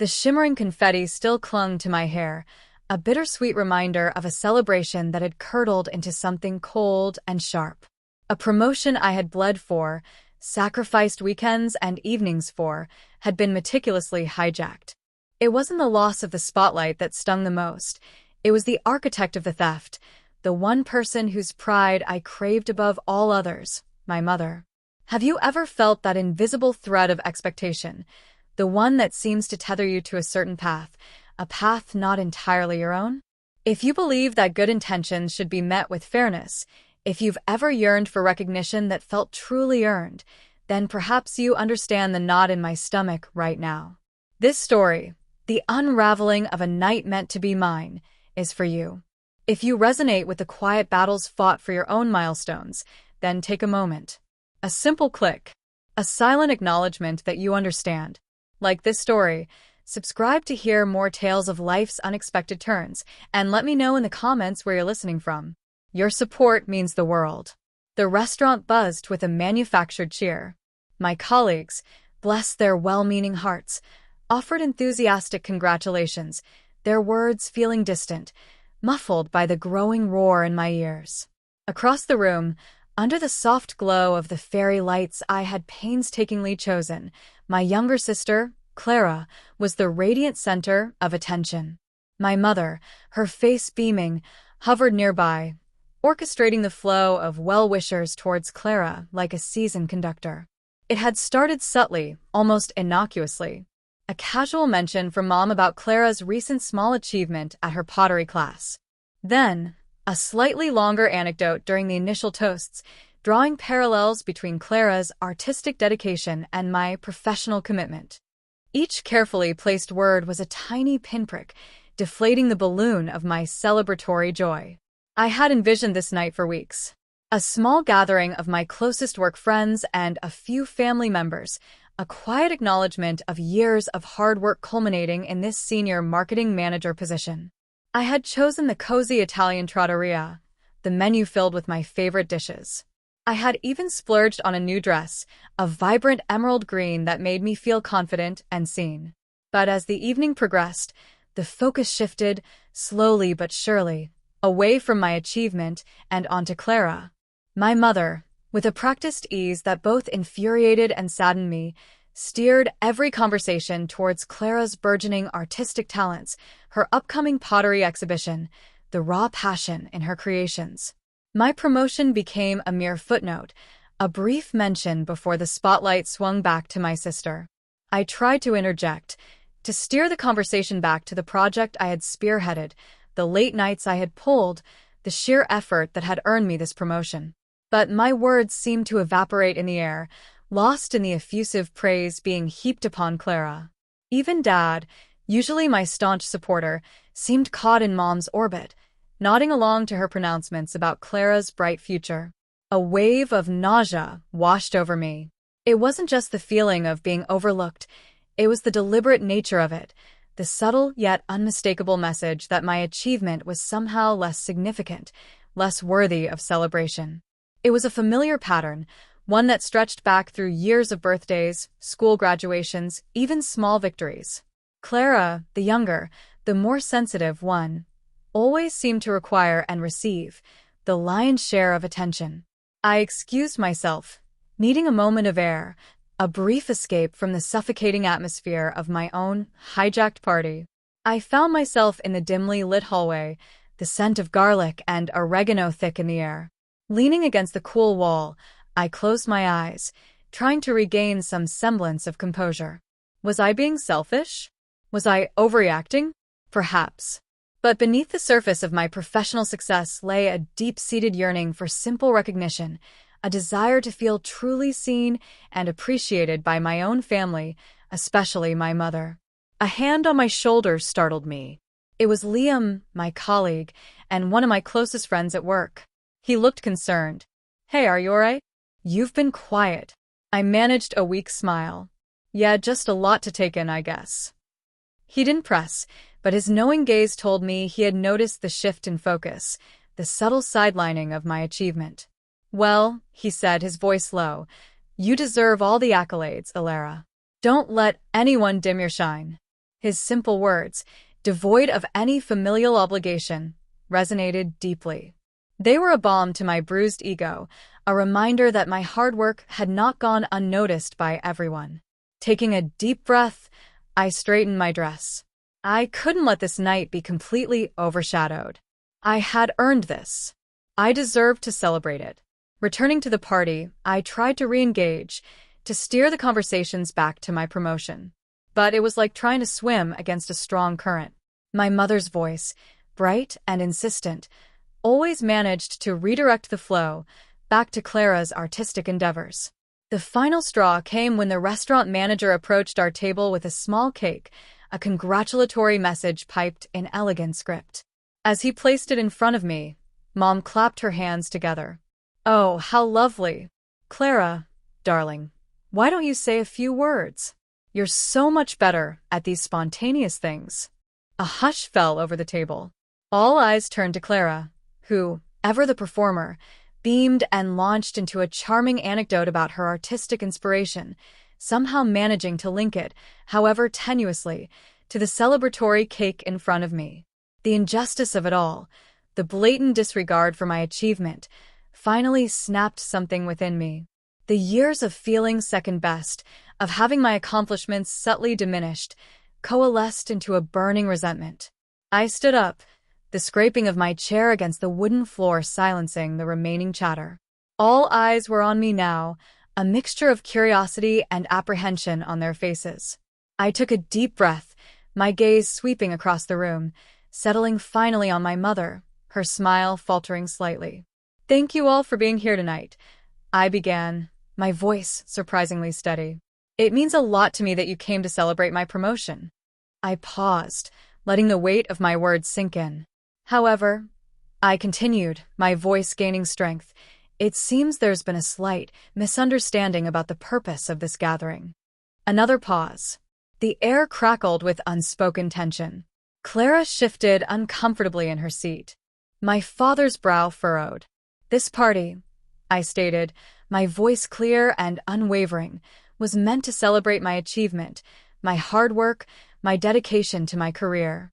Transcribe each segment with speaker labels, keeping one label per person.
Speaker 1: The shimmering confetti still clung to my hair, a bittersweet reminder of a celebration that had curdled into something cold and sharp. A promotion I had bled for, sacrificed weekends and evenings for, had been meticulously hijacked. It wasn't the loss of the spotlight that stung the most. It was the architect of the theft, the one person whose pride I craved above all others, my mother. Have you ever felt that invisible thread of expectation, the one that seems to tether you to a certain path, a path not entirely your own? If you believe that good intentions should be met with fairness, if you've ever yearned for recognition that felt truly earned, then perhaps you understand the knot in my stomach right now. This story, the unraveling of a night meant to be mine, is for you. If you resonate with the quiet battles fought for your own milestones, then take a moment. A simple click. A silent acknowledgement that you understand. Like this story, subscribe to hear more tales of life's unexpected turns, and let me know in the comments where you're listening from. Your support means the world. The restaurant buzzed with a manufactured cheer. My colleagues, bless their well-meaning hearts, offered enthusiastic congratulations, their words feeling distant, muffled by the growing roar in my ears. Across the room, under the soft glow of the fairy lights I had painstakingly chosen, my younger sister, Clara, was the radiant center of attention. My mother, her face beaming, hovered nearby, orchestrating the flow of well-wishers towards Clara like a seasoned conductor. It had started subtly, almost innocuously. A casual mention from Mom about Clara's recent small achievement at her pottery class. Then, a slightly longer anecdote during the initial toasts, drawing parallels between Clara's artistic dedication and my professional commitment. Each carefully placed word was a tiny pinprick, deflating the balloon of my celebratory joy. I had envisioned this night for weeks. A small gathering of my closest work friends and a few family members, a quiet acknowledgement of years of hard work culminating in this senior marketing manager position. I had chosen the cozy Italian trattoria, the menu filled with my favorite dishes. I had even splurged on a new dress, a vibrant emerald green that made me feel confident and seen. But as the evening progressed, the focus shifted, slowly but surely, away from my achievement and onto Clara. My mother, with a practiced ease that both infuriated and saddened me, steered every conversation towards Clara's burgeoning artistic talents, her upcoming pottery exhibition, the raw passion in her creations. My promotion became a mere footnote, a brief mention before the spotlight swung back to my sister. I tried to interject, to steer the conversation back to the project I had spearheaded, the late nights I had pulled, the sheer effort that had earned me this promotion. But my words seemed to evaporate in the air, lost in the effusive praise being heaped upon Clara. Even Dad, usually my staunch supporter, seemed caught in Mom's orbit, nodding along to her pronouncements about Clara's bright future. A wave of nausea washed over me. It wasn't just the feeling of being overlooked, it was the deliberate nature of it, the subtle yet unmistakable message that my achievement was somehow less significant, less worthy of celebration. It was a familiar pattern, one that stretched back through years of birthdays, school graduations, even small victories. Clara, the younger, the more sensitive one, always seemed to require and receive the lion's share of attention. I excused myself, needing a moment of air, a brief escape from the suffocating atmosphere of my own hijacked party. I found myself in the dimly lit hallway, the scent of garlic and oregano thick in the air. Leaning against the cool wall, I closed my eyes, trying to regain some semblance of composure. Was I being selfish? Was I overreacting? Perhaps. But beneath the surface of my professional success lay a deep-seated yearning for simple recognition, a desire to feel truly seen and appreciated by my own family, especially my mother. A hand on my shoulder startled me. It was Liam, my colleague, and one of my closest friends at work. He looked concerned. "Hey, are you alright? You've been quiet." I managed a weak smile. "Yeah, just a lot to take in, I guess." He didn't press, but his knowing gaze told me he had noticed the shift in focus, the subtle sidelining of my achievement. "Well," he said, his voice low, "you deserve all the accolades, Alara. Don't let anyone dim your shine." His simple words, devoid of any familial obligation, resonated deeply. They were a balm to my bruised ego, a reminder that my hard work had not gone unnoticed by everyone. Taking a deep breath, I straightened my dress. I couldn't let this night be completely overshadowed. I had earned this. I deserved to celebrate it. Returning to the party, I tried to re-engage, to steer the conversations back to my promotion. But it was like trying to swim against a strong current. My mother's voice, bright and insistent, always managed to redirect the flow back to Clara's artistic endeavors. The final straw came when the restaurant manager approached our table with a small cake, a congratulatory message piped in elegant script. As he placed it in front of me, Mom clapped her hands together. "Oh, how lovely. Clara, darling, why don't you say a few words? You're so much better at these spontaneous things." A hush fell over the table. All eyes turned to Clara, who, ever the performer, beamed and launched into a charming anecdote about her artistic inspiration, somehow managing to link it, however tenuously, to the celebratory cake in front of me. The injustice of it all, the blatant disregard for my achievement, finally snapped something within me. The years of feeling second best, of having my accomplishments subtly diminished, coalesced into a burning resentment. I stood up, the scraping of my chair against the wooden floor silencing the remaining chatter. All eyes were on me now, a mixture of curiosity and apprehension on their faces. I took a deep breath, my gaze sweeping across the room, settling finally on my mother, her smile faltering slightly. "Thank you all for being here tonight," I began, my voice surprisingly steady. "It means a lot to me that you came to celebrate my promotion." I paused, letting the weight of my words sink in. "However," I continued, my voice gaining strength, "it seems there's been a slight misunderstanding about the purpose of this gathering." Another pause. The air crackled with unspoken tension. Clara shifted uncomfortably in her seat. My father's brow furrowed. "This party," I stated, my voice clear and unwavering, "was meant to celebrate my achievement, my hard work, my dedication to my career."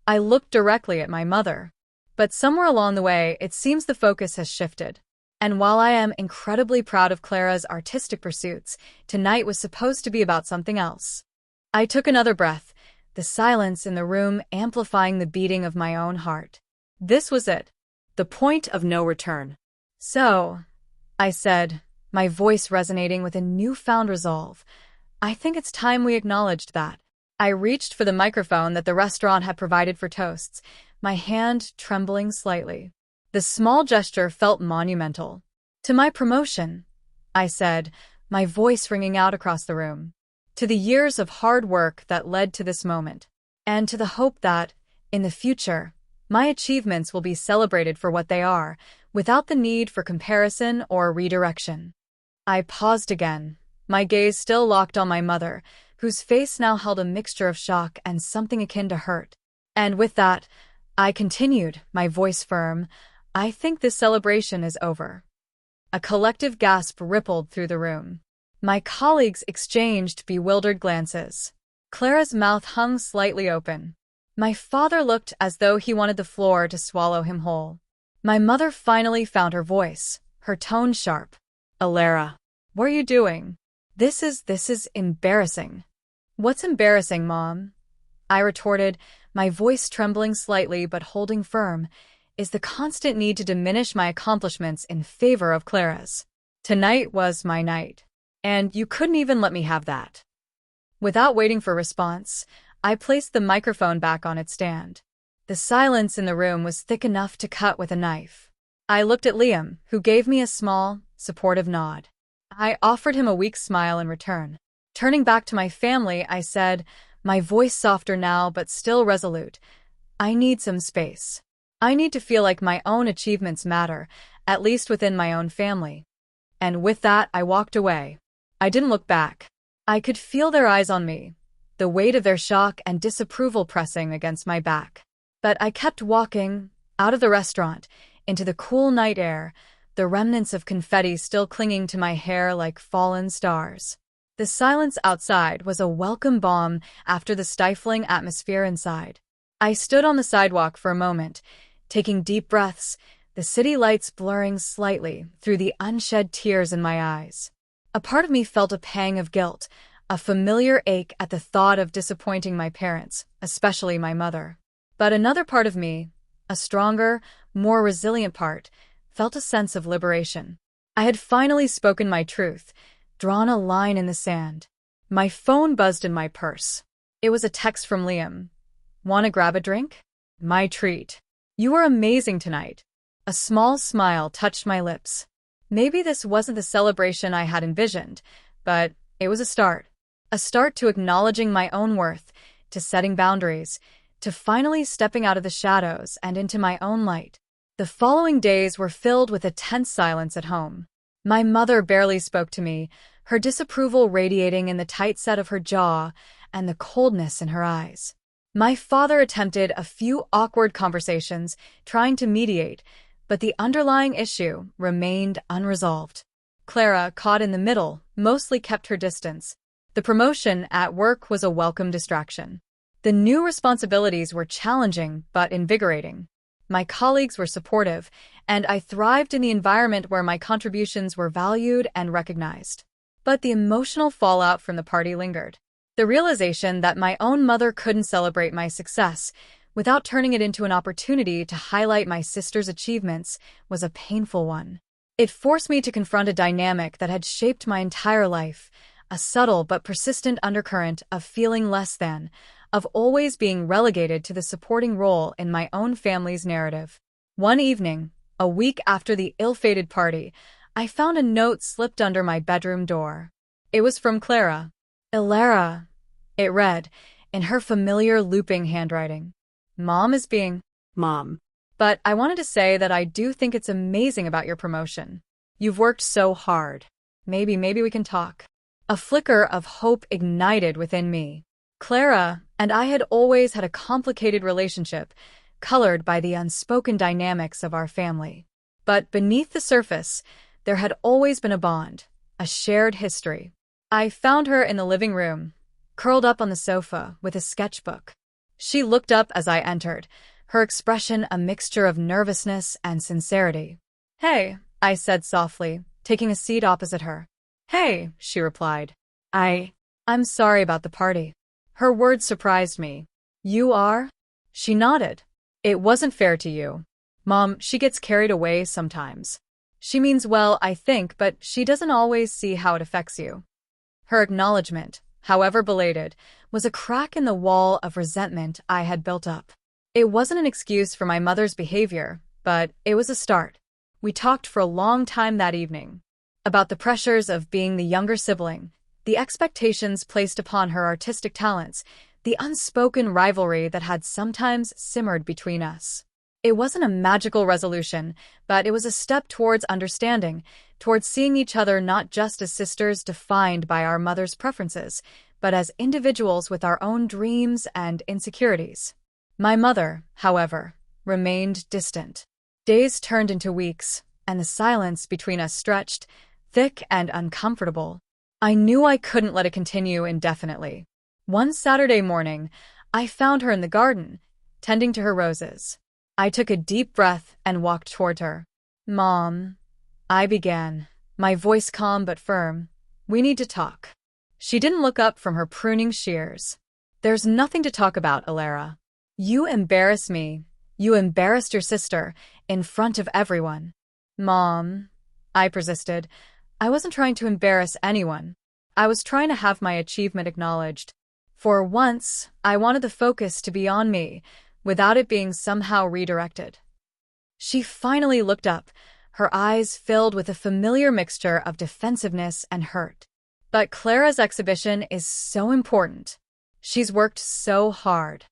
Speaker 1: I looked directly at my mother. But somewhere along the way, it seems the focus has shifted. And while I am incredibly proud of Clara's artistic pursuits, tonight was supposed to be about something else. I took another breath, the silence in the room amplifying the beating of my own heart. This was it, the point of no return. "So," I said, my voice resonating with a newfound resolve, "I think it's time we acknowledged that." I reached for the microphone that the restaurant had provided for toasts, my hand trembling slightly. The small gesture felt monumental. "To my promotion," I said, my voice ringing out across the room. "To the years of hard work that led to this moment. And to the hope that, in the future, my achievements will be celebrated for what they are, without the need for comparison or redirection." I paused again, my gaze still locked on my mother, whose face now held a mixture of shock and something akin to hurt. "And with that," I continued, my voice firm, "I think this celebration is over." A collective gasp rippled through the room. My colleagues exchanged bewildered glances. Clara's mouth hung slightly open. My father looked as though he wanted the floor to swallow him whole. My mother finally found her voice, her tone sharp. "Alara, what are you doing? This is embarrassing." "What's embarrassing, Mom?" I retorted, my voice trembling slightly but holding firm, "is the constant need to diminish my accomplishments in favor of Clara's. Tonight was my night. And you couldn't even let me have that." Without waiting for response, I placed the microphone back on its stand. The silence in the room was thick enough to cut with a knife. I looked at Liam, who gave me a small, supportive nod. I offered him a weak smile in return. Turning back to my family, I said, my voice softer now but still resolute, "I need some space. I need to feel like my own achievements matter, at least within my own family." And with that, I walked away. I didn't look back. I could feel their eyes on me, the weight of their shock and disapproval pressing against my back. But I kept walking, out of the restaurant, into the cool night air, the remnants of confetti still clinging to my hair like fallen stars. The The silence outside was a welcome balm after the stifling atmosphere inside. I stood on the sidewalk for a moment, taking deep breaths, the city lights blurring slightly through the unshed tears in my eyes. A part of me felt a pang of guilt, a familiar ache at the thought of disappointing my parents, especially my mother. But another part of me, a stronger, more resilient part, felt a sense of liberation. I had finally spoken my truth, drawn a line in the sand. My phone buzzed in my purse. It was a text from Liam. "Want to grab a drink?" My treat. "You were amazing tonight." A small smile touched my lips. Maybe this wasn't the celebration I had envisioned, but it was a start. A start to acknowledging my own worth, to setting boundaries, to finally stepping out of the shadows and into my own light. The following days were filled with a tense silence at home. My mother barely spoke to me, her disapproval radiating in the tight set of her jaw and the coldness in her eyes. My father attempted a few awkward conversations, trying to mediate, but the underlying issue remained unresolved. Clara, caught in the middle, mostly kept her distance. The promotion at work was a welcome distraction. The new responsibilities were challenging but invigorating. My colleagues were supportive, and I thrived in the environment where my contributions were valued and recognized. But the emotional fallout from the party lingered. The realization that my own mother couldn't celebrate my success without turning it into an opportunity to highlight my sister's achievements was a painful one. It forced me to confront a dynamic that had shaped my entire life, a subtle but persistent undercurrent of feeling less than, of always being relegated to the supporting role in my own family's narrative. One evening, a week after the ill-fated party, I found a note slipped under my bedroom door. It was from Clara. "Ilara," it read, in her familiar looping handwriting. "Mom is being Mom. But I wanted to say that I do think it's amazing about your promotion. You've worked so hard. Maybe we can talk." A flicker of hope ignited within me. Clara and I had always had a complicated relationship, colored by the unspoken dynamics of our family. But beneath the surface, there had always been a bond, a shared history. I found her in the living room, curled up on the sofa with a sketchbook. She looked up as I entered, her expression a mixture of nervousness and sincerity. "Hey," I said softly, taking a seat opposite her. "Hey," she replied. I'm sorry about the party." Her words surprised me. "You are?" She nodded. "It wasn't fair to you. Mom, she gets carried away sometimes. She means well, I think, but she doesn't always see how it affects you." Her acknowledgement, however belated, was a crack in the wall of resentment I had built up. It wasn't an excuse for my mother's behavior, but it was a start. We talked for a long time that evening. About the pressures of being the younger sibling, the expectations placed upon her artistic talents, the unspoken rivalry that had sometimes simmered between us. It wasn't a magical resolution, but it was a step towards understanding, towards seeing each other not just as sisters defined by our mother's preferences, but as individuals with our own dreams and insecurities. My mother, however, remained distant. Days turned into weeks, and the silence between us stretched, thick and uncomfortable. I knew I couldn't let it continue indefinitely. One Saturday morning, I found her in the garden, tending to her roses. I took a deep breath and walked toward her. "Mom," I began, my voice calm but firm, "we need to talk." She didn't look up from her pruning shears. "There's nothing to talk about, Ilara. You embarrass me. You embarrassed your sister, in front of everyone." "Mom," I persisted, "I wasn't trying to embarrass anyone. I was trying to have my achievement acknowledged. For once, I wanted the focus to be on me, without it being somehow redirected." She finally looked up, her eyes filled with a familiar mixture of defensiveness and hurt. "But Clara's exhibition is so important. She's worked so hard.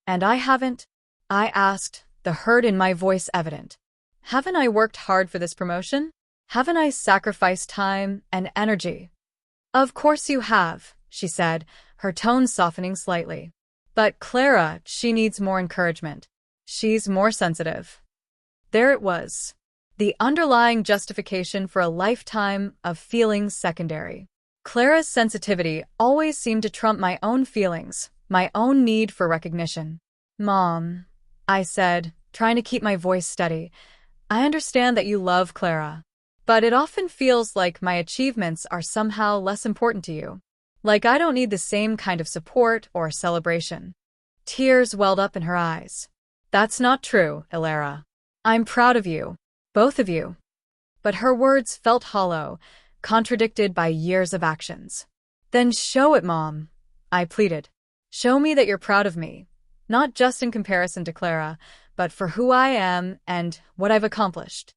Speaker 1: And I haven't?" I asked, the hurt in my voice evident. "Haven't I worked hard for this promotion? Haven't I sacrificed time and energy?" "Of course you have," she said, her tone softening slightly. "But Clara, she needs more encouragement. She's more sensitive." There it was. The underlying justification for a lifetime of feeling secondary. Clara's sensitivity always seemed to trump my own feelings, my own need for recognition. "Mom," I said, trying to keep my voice steady, "I understand that you love Clara, but it often feels like my achievements are somehow less important to you. Like I don't need the same kind of support or celebration." Tears welled up in her eyes. "That's not true, Ilara. I'm proud of you, both of you." But her words felt hollow, contradicted by years of actions. "Then show it, Mom," I pleaded. "Show me that you're proud of me, not just in comparison to Clara, but for who I am and what I've accomplished."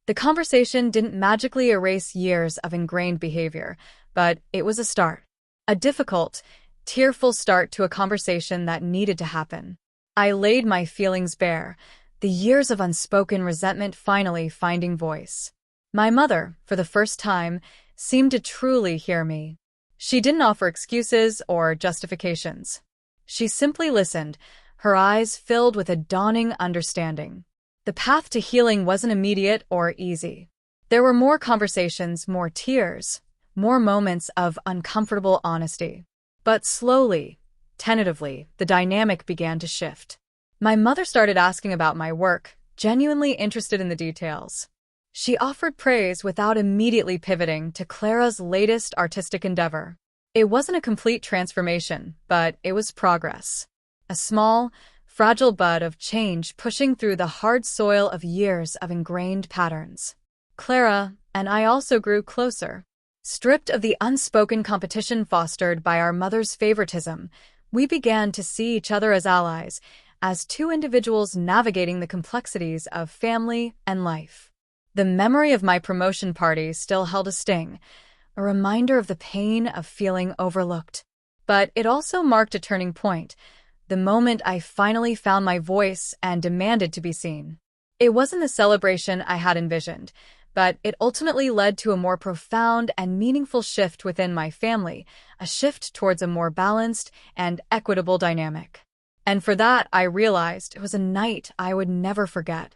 Speaker 1: The conversation didn't magically erase years of ingrained behavior, but it was a start. A difficult, tearful start to a conversation that needed to happen. I laid my feelings bare, the years of unspoken resentment finally finding voice. My mother, for the first time, seemed to truly hear me. She didn't offer excuses or justifications. She simply listened, her eyes filled with a dawning understanding. The path to healing wasn't immediate or easy. There were more conversations, more tears, more moments of uncomfortable honesty. But slowly, tentatively, the dynamic began to shift. My mother started asking about my work, genuinely interested in the details. She offered praise without immediately pivoting to Clara's latest artistic endeavor. It wasn't a complete transformation, but it was progress. A small, fragile bud of change pushing through the hard soil of years of ingrained patterns. Clara and I also grew closer. Stripped of the unspoken competition fostered by our mother's favoritism, we began to see each other as allies, as two individuals navigating the complexities of family and life. The memory of my promotion party still held a sting, a reminder of the pain of feeling overlooked. But it also marked a turning point, the moment I finally found my voice and demanded to be seen. It wasn't the celebration I had envisioned, but it ultimately led to a more profound and meaningful shift within my family, a shift towards a more balanced and equitable dynamic. And for that, I realized it was a night I would never forget.